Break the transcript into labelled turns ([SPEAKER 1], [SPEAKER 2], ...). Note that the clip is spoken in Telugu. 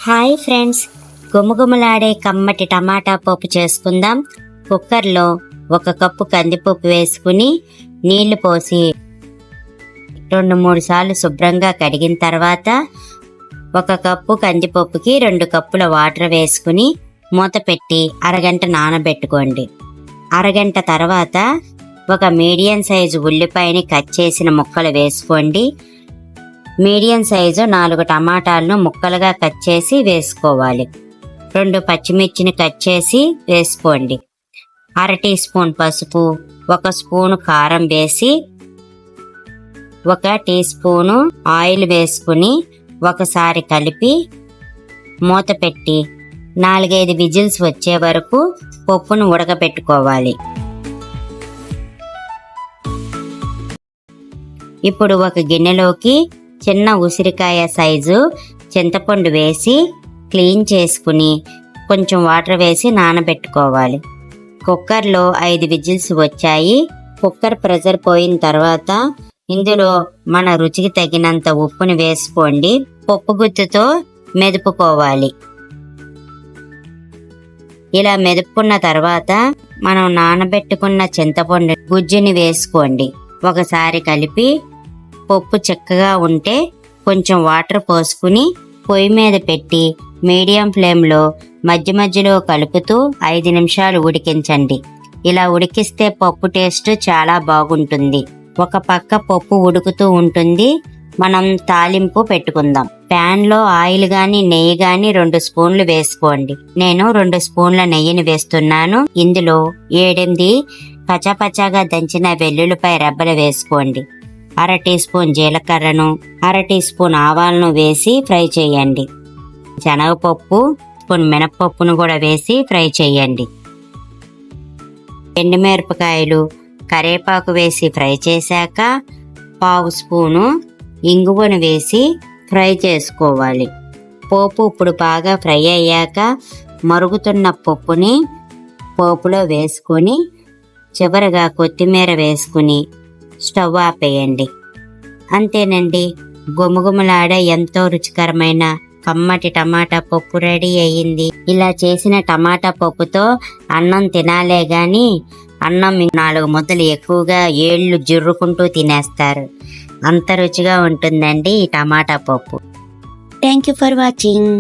[SPEAKER 1] హాయ్ ఫ్రెండ్స్, గుమగుమలాడే కమ్మటి టమాటా పప్పు చేసుకుందాం. కుక్కర్లో 1 కప్పు కందిపప్పు వేసుకుని నీళ్లు పోసి 2-3 సార్లు శుభ్రంగా కడిగిన తర్వాత 1 కప్పు కందిపప్పుకి 2 కప్పుల వాటర్ వేసుకుని మూత పెట్టి అరగంట నానబెట్టుకోండి. అరగంట తర్వాత ఒక మీడియం సైజు ఉల్లిపాయని కట్ చేసిన ముక్కలు వేసుకోండి. మీడియం సైజు 4 టమాటాలను ముక్కలుగా కట్ చేసి వేసుకోవాలి. 2 పచ్చిమిర్చిని కట్ చేసి వేసుకోండి. 1/2 టీ స్పూన్ పసుపు, 1 స్పూను కారం వేసి 1 టీ స్పూను ఆయిల్ వేసుకుని ఒకసారి కలిపి మూత పెట్టి 4-5 విజిల్స్ వచ్చే వరకు పప్పును ఉడకబెట్టుకోవాలి. ఇప్పుడు ఒక గిన్నెలోకి చిన్న ఉసిరికాయ సైజు చింతపండు వేసి క్లీన్ చేసుకుని కొంచెం వాటర్ వేసి నానబెట్టుకోవాలి. కుక్కర్లో 5 విజిల్స్ వచ్చాయి. కుక్కర్ ప్రెషర్ పోయిన తర్వాత ఇందులో మన రుచికి తగినంత ఉప్పుని వేసుకోండి. పప్పు గుత్తుతో మెదుపుకోవాలి. ఇలా మెదుపుకున్న తర్వాత మనం నానబెట్టుకున్న చింతపండు గుజ్జుని వేసుకోండి. ఒకసారి కలిపి పప్పు చిక్కగా ఉంటే కొంచెం వాటర్ పోసుకుని పొయ్యి మీద పెట్టి మీడియం ఫ్లేమ్లో మధ్య మధ్యలో కలుపుతూ 5 నిమిషాలు ఉడికించండి. ఇలా ఉడికిస్తే పప్పు టేస్ట్ చాలా బాగుంటుంది. ఒక పక్క పప్పు ఉడుకుతూ ఉంటుంది. మనం తాలింపు పెట్టుకుందాం. ప్యాన్ లో ఆయిల్ గాని నెయ్యి గాని 2 స్పూన్లు వేసుకోండి. నేను 2 స్పూన్ల నెయ్యిని వేస్తున్నాను. ఇందులో 7-8 పచాపచాగా దంచిన వెల్లుల్లిపాయ రెబ్బలు వేసుకోండి. 1/2 టీ స్పూన్ జీలకర్రను, 1/2 టీ స్పూన్ ఆవాలను వేసి ఫ్రై చేయండి. శనగపప్పు, స్పూన్ మినపప్పును కూడా వేసి ఫ్రై చేయండి. ఎండుమిరపకాయలు, కరివేపాకు వేసి ఫ్రై చేశాక 1/2 స్పూను ఇంగువను వేసి ఫ్రై చేసుకోవాలి. పోపు ఇప్పుడు బాగా ఫ్రై అయ్యాక మరుగుతున్న పప్పుని పోపులో వేసుకొని చివరగా కొత్తిమీర వేసుకుని స్టవ్ ఆపేయండి. అంతేనండి, గుమగుమలాడే ఎంతో రుచికరమైన కమ్మటి టమాటా పప్పు రెడీ అయ్యింది. ఇలా చేసిన టమాటా పప్పుతో అన్నం తినాలే గాని అన్నం 4 ముద్దలు ఎక్కువగా ఏళ్ళు జుర్రుకుంటూ తినేస్తారు. అంత రుచిగా ఉంటుందండి ఈ టమాటా పప్పు. Thank you for watching.